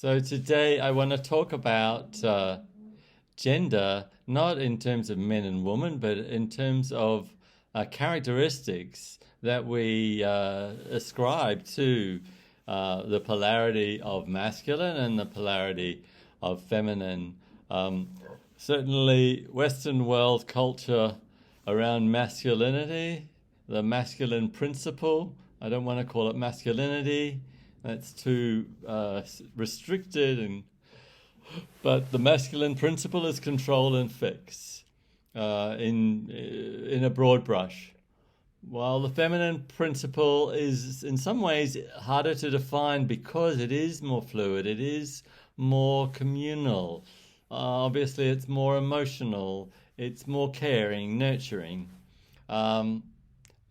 So today I want to talk about gender, not in terms of men and women, but in terms of characteristics that we ascribe to the polarity of masculine and the polarity of feminine. Um, Certainly, Western world culture around masculinity, the masculine principle. I don't want to call it masculinity. That's too restricted, but the masculine principle is control and fix in a broad brush. While the feminine principle is in some ways harder to define because it is more fluid, it is more communal. Obviously, it's more emotional, it's more caring, nurturing. Um,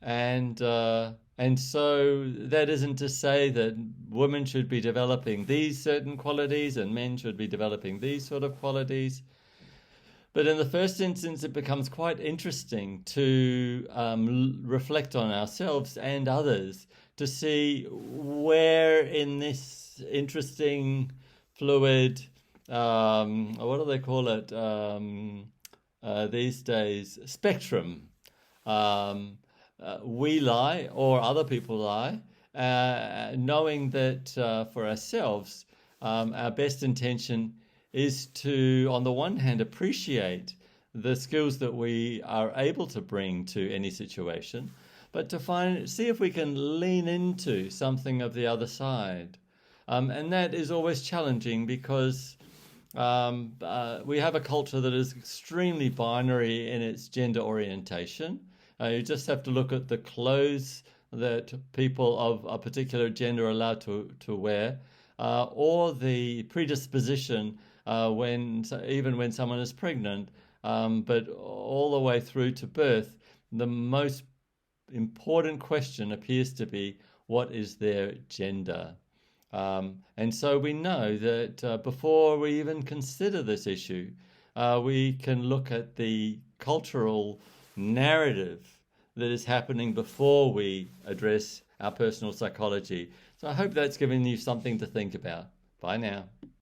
and so that isn't to say that women should be developing these certain qualities and men should be developing these sort of qualities. But in the first instance, it becomes quite interesting to reflect on ourselves and others to see where in this interesting, fluid, what do they call it these days, spectrum, we lie or other people lie, knowing that for ourselves, our best intention is to, on the one hand, appreciate the skills that we are able to bring to any situation, but to see if we can lean into something of the other side. And that is always challenging because we have a culture that is extremely binary in its gender orientation. You just have to look at the clothes that people of a particular gender are allowed to wear, or the predisposition even when someone is pregnant, but all the way through to birth. The most important question appears to be, what is their gender? And so we know that before we even consider this issue, we can look at the cultural narrative that is happening before we address our personal psychology. So I hope that's given you something to think about. Bye now.